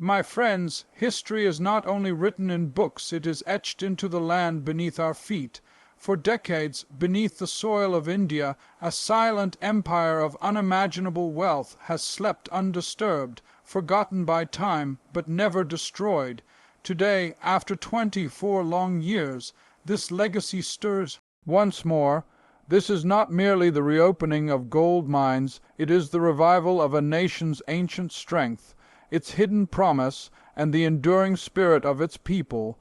My friends, history is not only written in books, it is etched into the land beneath our feet. For decades, beneath the soil of India, a silent empire of unimaginable wealth has slept undisturbed, forgotten by time, but never destroyed. Today, after 24 long years, this legacy stirs once more. This is not merely the reopening of gold mines, it is the revival of a nation's ancient strength, its hidden promise, and the enduring spirit of its people.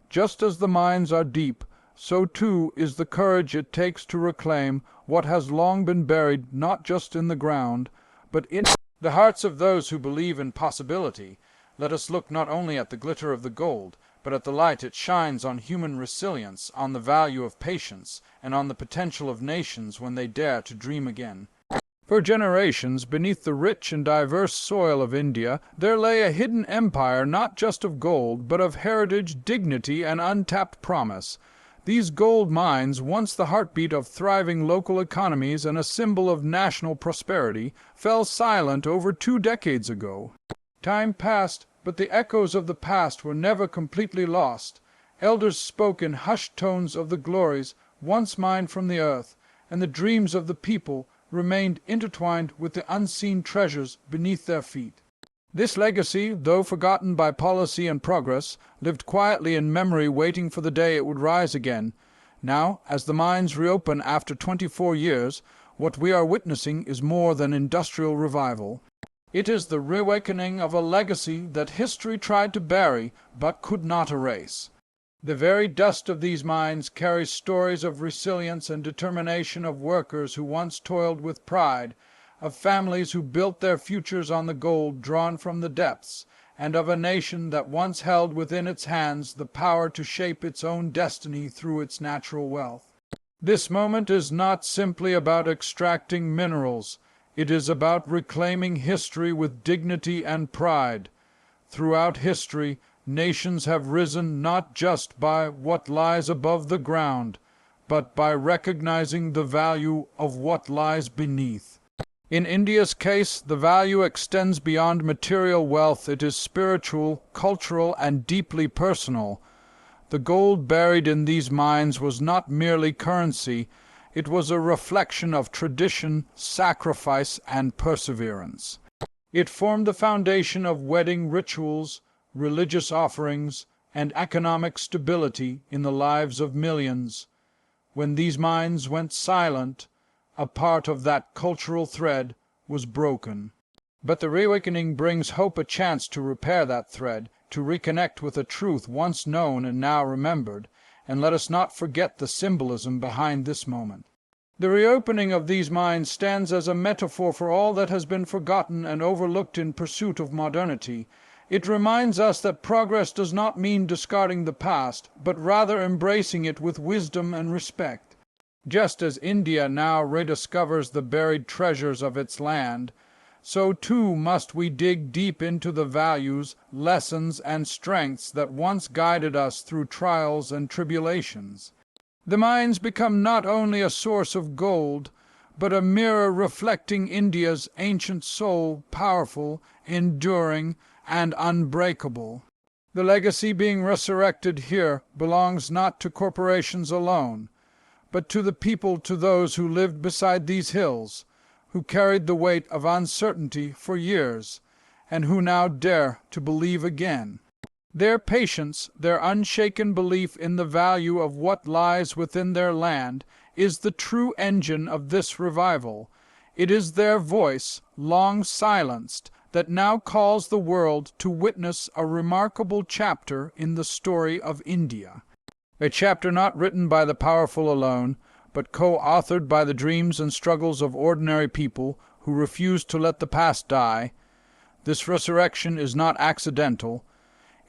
Just as the mines are deep, so too is the courage it takes to reclaim what has long been buried not just in the ground, but in the hearts of those who believe in possibility. Let us look not only at the glitter of the gold, but at the light it shines on human resilience, on the value of patience, and on the potential of nations when they dare to dream again. For generations, beneath the rich and diverse soil of India, there lay a hidden empire not just of gold, but of heritage, dignity, and untapped promise. These gold mines, once the heartbeat of thriving local economies and a symbol of national prosperity, fell silent over 2 decades ago. Time passed, but the echoes of the past were never completely lost. Elders spoke in hushed tones of the glories once mined from the earth, and the dreams of the people remained intertwined with the unseen treasures beneath their feet. This legacy, though forgotten by policy and progress, lived quietly in memory, waiting for the day it would rise again. Now, as the mines reopen after 24 years, what we are witnessing is more than industrial revival. It is the reawakening of a legacy that history tried to bury, but could not erase. The very dust of these mines carries stories of resilience and determination of workers who once toiled with pride, of families who built their futures on the gold drawn from the depths, and of a nation that once held within its hands the power to shape its own destiny through its natural wealth. This moment is not simply about extracting minerals. It is about reclaiming history with dignity and pride. Throughout history, nations have risen not just by what lies above the ground, but by recognizing the value of what lies beneath. In India's case, the value extends beyond material wealth. It is spiritual, cultural, and deeply personal. The gold buried in these mines was not merely currency, it was a reflection of tradition, sacrifice, and perseverance. It formed the foundation of wedding rituals, religious offerings, and economic stability in the lives of millions. When these mines went silent, a part of that cultural thread was broken. But the reawakening brings hope a chance to repair that thread, to reconnect with a truth once known and now remembered, and let us not forget the symbolism behind this moment. The reopening of these mines stands as a metaphor for all that has been forgotten and overlooked in pursuit of modernity. It reminds us that progress does not mean discarding the past, but rather embracing it with wisdom and respect. Just as India now rediscovers the buried treasures of its land, so too must we dig deep into the values, lessons, and strengths that once guided us through trials and tribulations. The mines become not only a source of gold, but a mirror reflecting India's ancient soul, powerful, enduring, and unbreakable. The legacy being resurrected here belongs not to corporations alone, but to the people, to those who lived beside these hills, who carried the weight of uncertainty for years, and who now dare to believe again. Their patience, their unshaken belief in the value of what lies within their land, is the true engine of this revival. It is their voice, long silenced, that now calls the world to witness a remarkable chapter in the story of India. A chapter not written by the powerful alone, but co-authored by the dreams and struggles of ordinary people who refuse to let the past die. This resurrection is not accidental.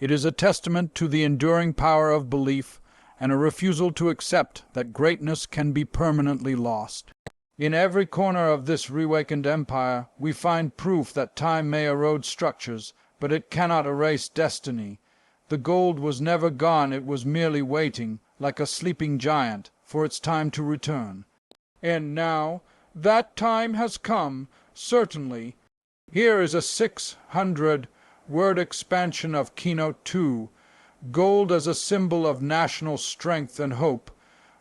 It is a testament to the enduring power of belief and a refusal to accept that greatness can be permanently lost. In every corner of this reawakened empire we find proof that time may erode structures, but it cannot erase destiny. The gold was never gone, it was merely waiting, like a sleeping giant, for its time to return. And now that time has come, certainly. Here is a 600 word expansion of Keynote 2, gold as a symbol of national strength and hope,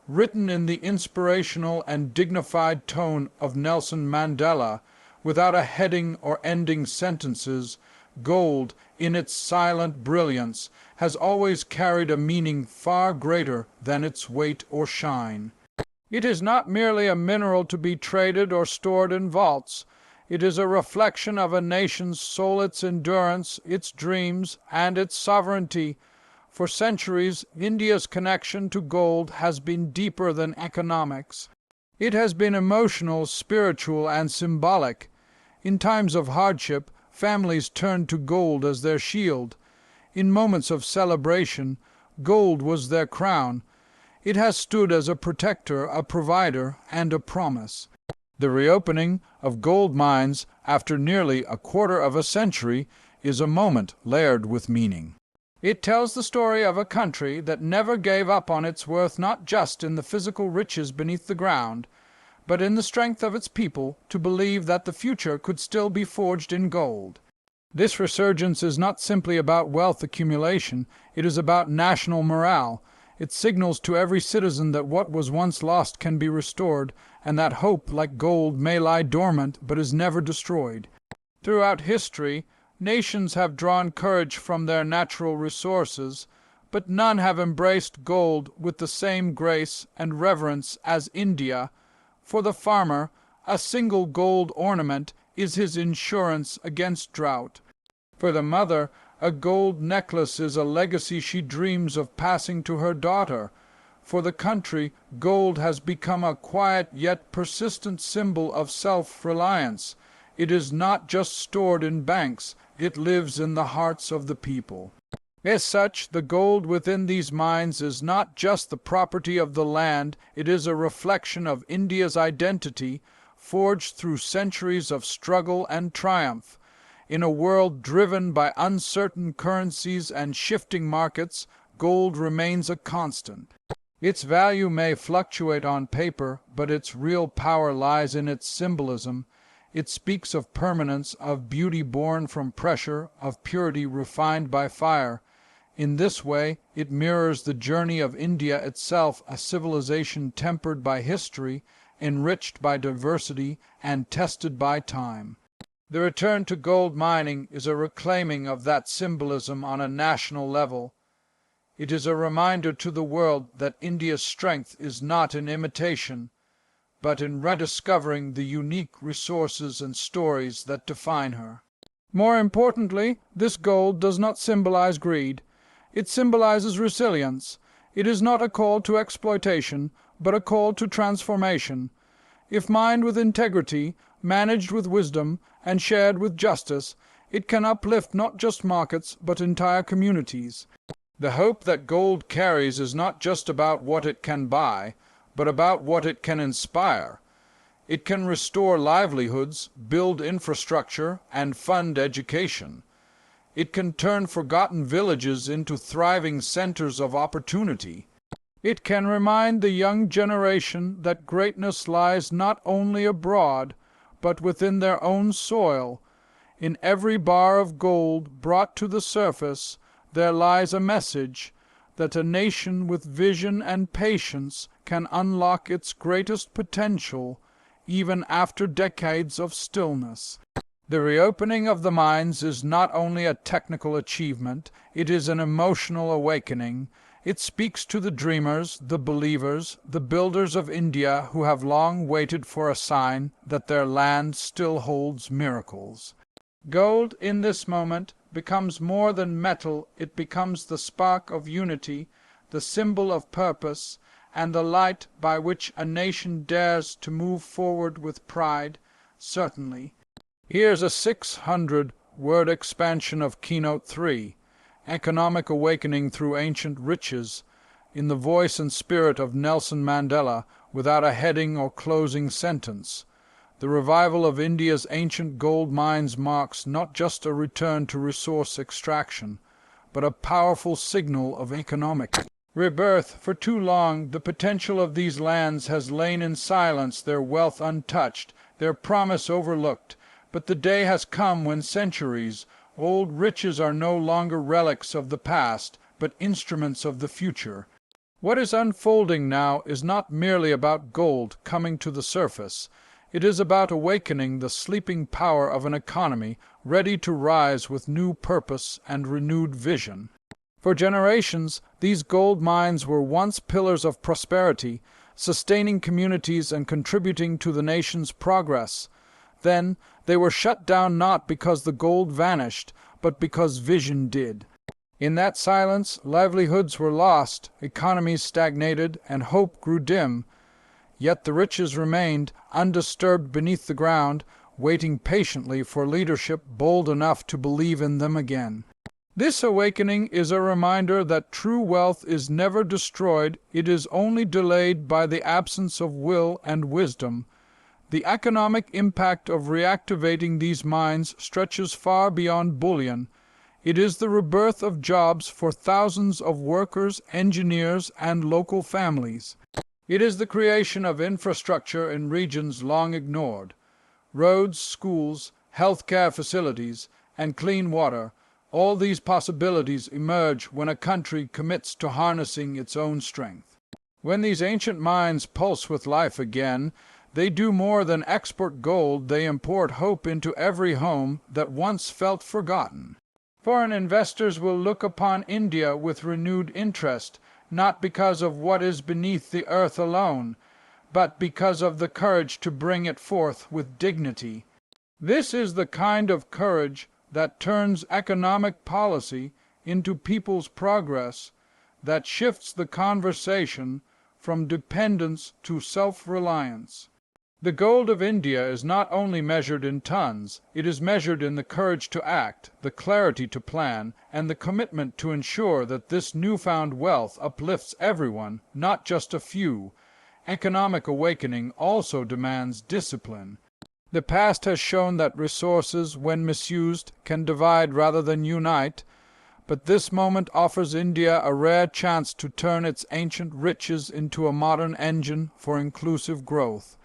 written in the inspirational and dignified tone of Nelson Mandela, without a heading or ending sentences, gold, in its silent brilliance, has always carried a meaning far greater than its weight or shine. It is not merely a mineral to be traded or stored in vaults. It is a reflection of a nation's soul, its endurance, its dreams, and its sovereignty. For centuries, India's connection to gold has been deeper than economics. It has been emotional, spiritual, and symbolic. In times of hardship, families turned to gold as their shield. In moments of celebration, gold was their crown. It has stood as a protector, a provider, and a promise. The reopening of gold mines after nearly a quarter of a century is a moment layered with meaning. It tells the story of a country that never gave up on its worth, not just in the physical riches beneath the ground, but in the strength of its people to believe that the future could still be forged in gold. This resurgence is not simply about wealth accumulation, it is about national morale. It signals to every citizen that what was once lost can be restored, and that hope, like gold, may lie dormant but is never destroyed. Throughout history, nations have drawn courage from their natural resources, but none have embraced gold with the same grace and reverence as India. For the farmer, a single gold ornament is his insurance against drought. For the mother, a gold necklace is a legacy she dreams of passing to her daughter. For the country, gold has become a quiet yet persistent symbol of self-reliance. It is not just stored in banks, it lives in the hearts of the people. As such, the gold within these mines is not just the property of the land, it is a reflection of India's identity, forged through centuries of struggle and triumph. In a world driven by uncertain currencies and shifting markets, gold remains a constant. Its value may fluctuate on paper, but its real power lies in its symbolism. It speaks of permanence, of beauty born from pressure, of purity refined by fire. In this way, it mirrors the journey of India itself, a civilization tempered by history, enriched by diversity, and tested by time. The return to gold mining is a reclaiming of that symbolism on a national level. It is a reminder to the world that India's strength is not in imitation, but in rediscovering the unique resources and stories that define her. More importantly, this gold does not symbolize greed. It symbolizes resilience. It is not a call to exploitation, but a call to transformation. If mined with integrity, managed with wisdom, and shared with justice, it can uplift not just markets, but entire communities. The hope that gold carries is not just about what it can buy, but about what it can inspire. It can restore livelihoods, build infrastructure, and fund education. It can turn forgotten villages into thriving centers of opportunity. It can remind the young generation that greatness lies not only abroad, but within their own soil. In every bar of gold brought to the surface, there lies a message that a nation with vision and patience can unlock its greatest potential, even after decades of stillness. The reopening of the mines is not only a technical achievement, it is an emotional awakening. It speaks to the dreamers, the believers, the builders of India who have long waited for a sign that their land still holds miracles. Gold, in this moment, becomes more than metal. It becomes the spark of unity, the symbol of purpose, and the light by which a nation dares to move forward with pride. Certainly. Here's a 600-word expansion of Keynote 3, Economic Awakening Through Ancient Riches, in the voice and spirit of Nelson Mandela, without a heading or closing sentence. The revival of India's ancient gold mines marks not just a return to resource extraction, but a powerful signal of economic rebirth. For too long, the potential of these lands has lain in silence, their wealth untouched, their promise overlooked. But the day has come when centuries, Old riches are no longer relics of the past, but instruments of the future. What is unfolding now is not merely about gold coming to the surface. It is about awakening the sleeping power of an economy ready to rise with new purpose and renewed vision. For generations, these gold mines were once pillars of prosperity, sustaining communities and contributing to the nation's progress. Then, they were shut down not because the gold vanished, but because vision did. In that silence, livelihoods were lost, economies stagnated, and hope grew dim. Yet the riches remained, undisturbed beneath the ground, waiting patiently for leadership bold enough to believe in them again. This awakening is a reminder that true wealth is never destroyed, it is only delayed by the absence of will and wisdom. The economic impact of reactivating these mines stretches far beyond bullion. It is the rebirth of jobs for thousands of workers, engineers, and local families. It is the creation of infrastructure in regions long ignored. Roads, schools, healthcare facilities, and clean water, all these possibilities emerge when a country commits to harnessing its own strength. When these ancient mines pulse with life again, they do more than export gold, they import hope into every home that once felt forgotten. Foreign investors will look upon India with renewed interest, not because of what is beneath the earth alone, but because of the courage to bring it forth with dignity. This is the kind of courage that turns economic policy into people's progress, that shifts the conversation from dependence to self-reliance. The gold of India is not only measured in tons, it is measured in the courage to act, the clarity to plan, and the commitment to ensure that this newfound wealth uplifts everyone, not just a few. Economic awakening also demands discipline. The past has shown that resources, when misused, can divide rather than unite, but this moment offers India a rare chance to turn its ancient riches into a modern engine for inclusive growth.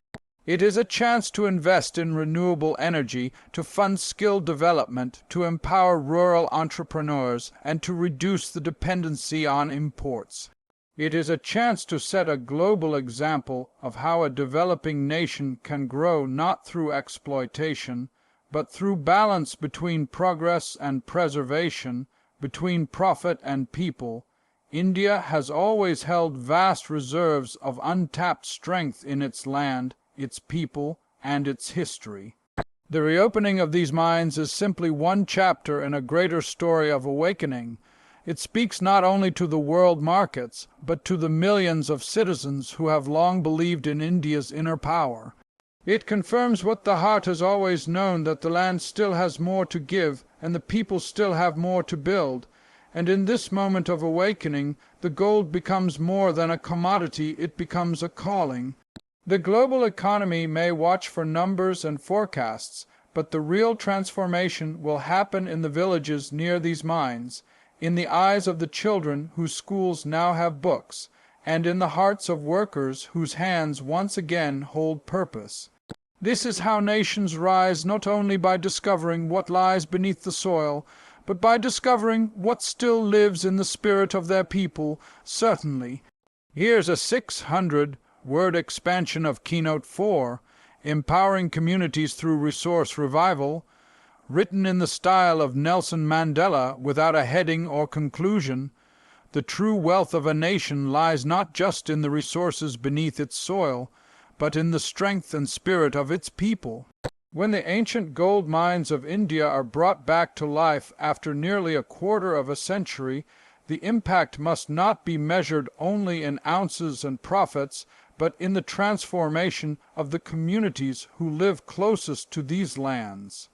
It is a chance to invest in renewable energy, to fund skill development, to empower rural entrepreneurs, and to reduce the dependency on imports. It is a chance to set a global example of how a developing nation can grow not through exploitation, but through balance between progress and preservation, between profit and people. India has always held vast reserves of untapped strength in its land, its people, and its history. The reopening of these mines is simply one chapter in a greater story of awakening. It speaks not only to the world markets, but to the millions of citizens who have long believed in India's inner power. It confirms what the heart has always known, that the land still has more to give, and the people still have more to build. And in this moment of awakening, the gold becomes more than a commodity, it becomes a calling. The global economy may watch for numbers and forecasts, but the real transformation will happen in the villages near these mines, in the eyes of the children whose schools now have books, and in the hearts of workers whose hands once again hold purpose. This is how nations rise, not only by discovering what lies beneath the soil, but by discovering what still lives in the spirit of their people. Certainly. Here's a 600-word expansion of Keynote 4, Empowering Communities Through Resource Revival, written in the style of Nelson Mandela without a heading or conclusion. The true wealth of a nation lies not just in the resources beneath its soil, but in the strength and spirit of its people. When the ancient gold mines of India are brought back to life after nearly a quarter of a century, the impact must not be measured only in ounces and profits, but in the transformation of the communities who live closest to these lands.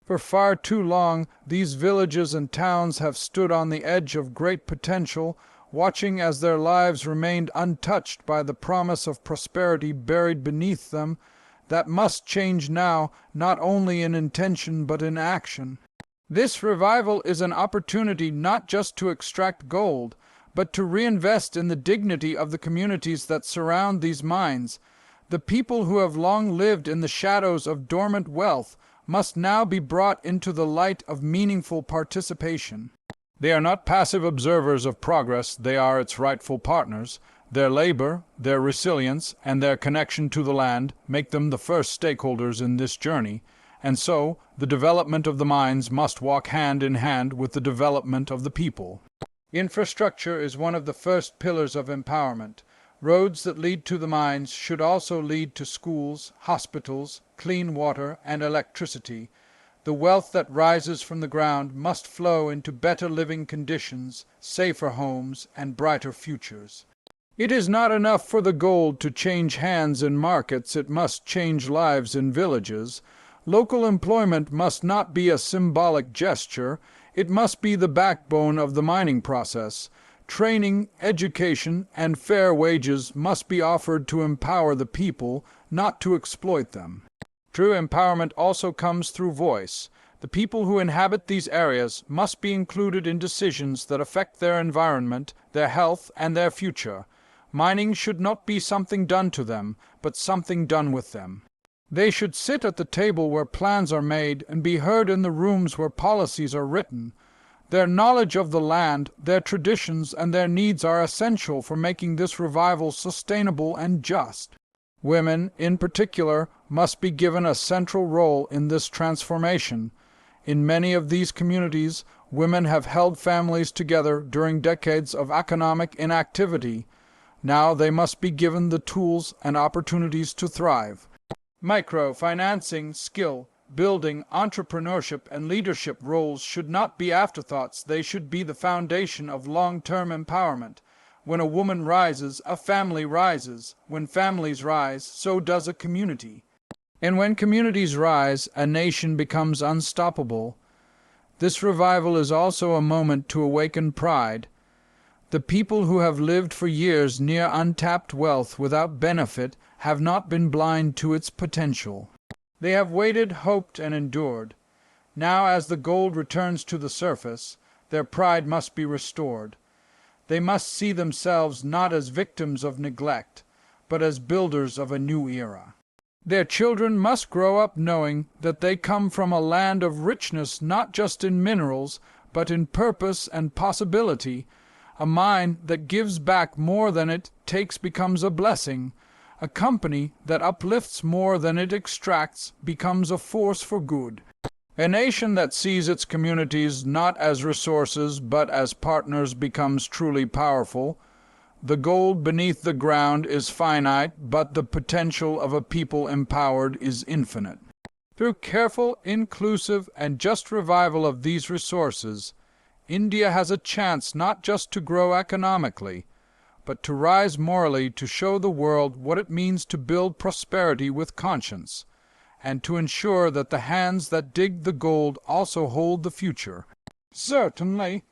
For far too long, these villages and towns have stood on the edge of great potential, watching as their lives remained untouched by the promise of prosperity buried beneath them. That must change now, not only in intention but in action. This revival is an opportunity not just to extract gold, but to reinvest in the dignity of the communities that surround these mines. The people who have long lived in the shadows of dormant wealth must now be brought into the light of meaningful participation. They are not passive observers of progress, they are its rightful partners. Their labor, their resilience, and their connection to the land make them the first stakeholders in this journey, and so the development of the mines must walk hand in hand with the development of the people. Infrastructure is one of the first pillars of empowerment. Roads that lead to the mines should also lead to schools, hospitals, clean water, and electricity. The wealth that rises from the ground must flow into better living conditions, safer homes, and brighter futures. It is not enough for the gold to change hands in markets, it must change lives in villages. Local employment must not be a symbolic gesture, it must be the backbone of the mining process. Training, education, and fair wages must be offered to empower the people, not to exploit them. True empowerment also comes through voice. The people who inhabit these areas must be included in decisions that affect their environment, their health, and their future. Mining should not be something done to them, but something done with them. They should sit at the table where plans are made and be heard in the rooms where policies are written. Their knowledge of the land, their traditions, and their needs are essential for making this revival sustainable and just. Women, in particular, must be given a central role in this transformation. In many of these communities, women have held families together during decades of economic inactivity. Now they must be given the tools and opportunities to thrive. Microfinancing, skill, building, entrepreneurship, and leadership roles should not be afterthoughts, they should be the foundation of long-term empowerment. When a woman rises, a family rises. When families rise, so does a community. And when communities rise, a nation becomes unstoppable. This revival is also a moment to awaken pride. The people who have lived for years near untapped wealth without benefit have not been blind to its potential. They have waited, hoped, and endured. Now, as the gold returns to the surface, their pride must be restored. They must see themselves not as victims of neglect, but as builders of a new era. Their children must grow up knowing that they come from a land of richness not just in minerals, but in purpose and possibility. A mine that gives back more than it takes becomes a blessing. A company that uplifts more than it extracts becomes a force for good. A nation that sees its communities not as resources but as partners becomes truly powerful. The gold beneath the ground is finite, but the potential of a people empowered is infinite. Through careful, inclusive, and just revival of these resources, India has a chance not just to grow economically, but to rise morally, to show the world what it means to build prosperity with conscience, and to ensure that the hands that dig the gold also hold the future. Certainly.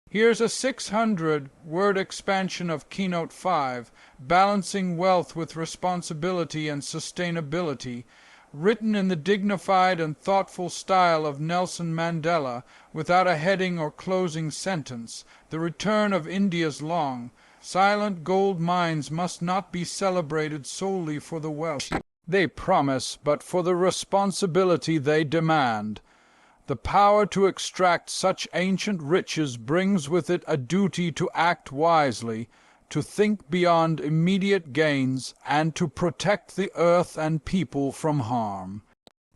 Here's a 600-word expansion of Keynote 5, Balancing Wealth with Responsibility and Sustainability, written in the dignified and thoughtful style of Nelson Mandela, without a heading or closing sentence. The return of India's long, silent gold mines must not be celebrated solely for the wealth they promise, but for the responsibility they demand. The power to extract such ancient riches brings with it a duty to act wisely, to think beyond immediate gains, and to protect the earth and people from harm.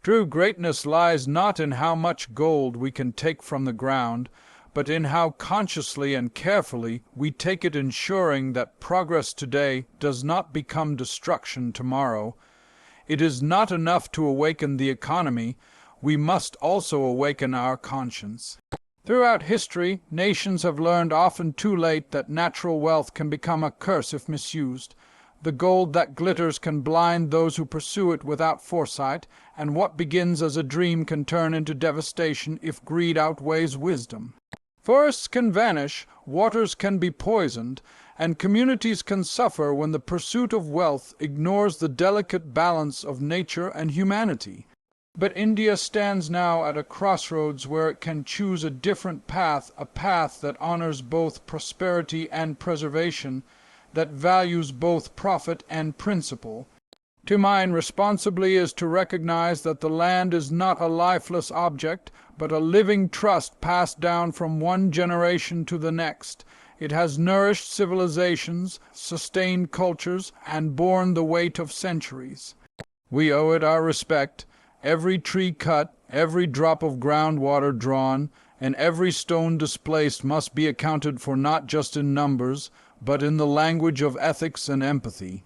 True greatness lies not in how much gold we can take from the ground, but in how consciously and carefully we take it, ensuring that progress today does not become destruction tomorrow. It is not enough to awaken the economy, we must also awaken our conscience. Throughout history, nations have learned often too late that natural wealth can become a curse if misused. The gold that glitters can blind those who pursue it without foresight, and what begins as a dream can turn into devastation if greed outweighs wisdom. Forests can vanish, waters can be poisoned, and communities can suffer when the pursuit of wealth ignores the delicate balance of nature and humanity. But India stands now at a crossroads where it can choose a different path, a path that honors both prosperity and preservation, that values both profit and principle. To mine responsibly is to recognize that the land is not a lifeless object, but a living trust passed down from one generation to the next. It has nourished civilizations, sustained cultures, and borne the weight of centuries. We owe it our respect. Every tree cut, every drop of groundwater drawn, and every stone displaced must be accounted for not just in numbers, but in the language of ethics and empathy.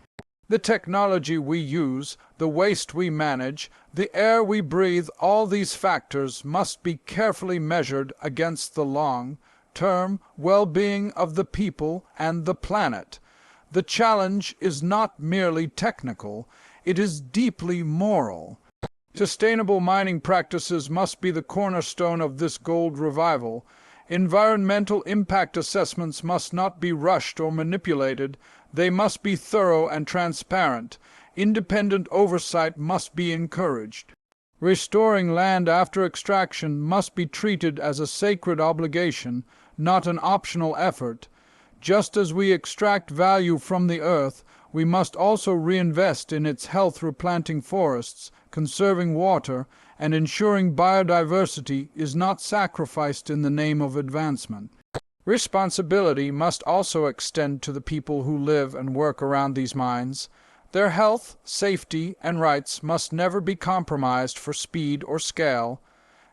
The technology we use, the waste we manage, the air we breathe, all these factors must be carefully measured against the long-term well-being of the people and the planet. The challenge is not merely technical, it is deeply moral. Sustainable mining practices must be the cornerstone of this gold revival. Environmental impact assessments must not be rushed or manipulated. They must be thorough and transparent. Independent oversight must be encouraged. Restoring land after extraction must be treated as a sacred obligation, not an optional effort. Just as we extract value from the earth, we must also reinvest in its health, replanting forests, conserving water, and ensuring biodiversity is not sacrificed in the name of advancement. Responsibility must also extend to the people who live and work around these mines. Their health, safety, and rights must never be compromised for speed or scale.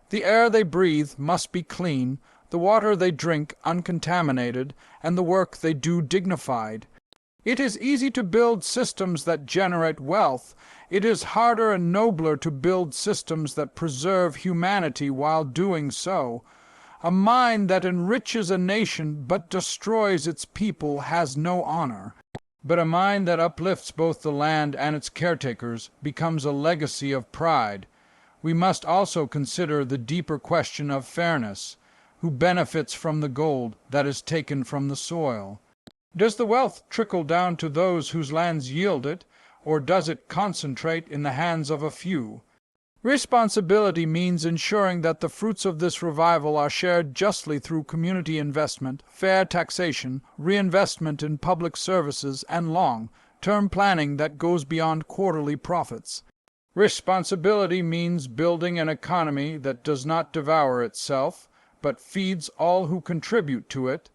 The air they breathe must be clean, the water they drink uncontaminated, and the work they do dignified. It is easy to build systems that generate wealth. It is harder and nobler to build systems that preserve humanity while doing so. A mine that enriches a nation but destroys its people has no honor. But a mine that uplifts both the land and its caretakers becomes a legacy of pride. We must also consider the deeper question of fairness. Who benefits from the gold that is taken from the soil? Does the wealth trickle down to those whose lands yield it, or does it concentrate in the hands of a few? Responsibility means ensuring that the fruits of this revival are shared justly through community investment, fair taxation, reinvestment in public services, and long-term planning that goes beyond quarterly profits. Responsibility means building an economy that does not devour itself, but feeds all who contribute to it.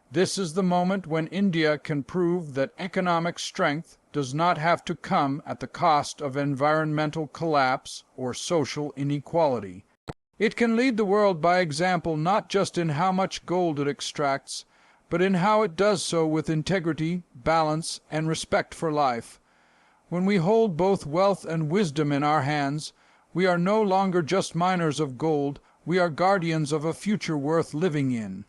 This is the moment when India can prove that economic strength does not have to come at the cost of environmental collapse or social inequality. It can lead the world by example not just in how much gold it extracts, but in how it does so with integrity, balance, and respect for life. When we hold both wealth and wisdom in our hands, we are no longer just miners of gold, we are guardians of a future worth living in.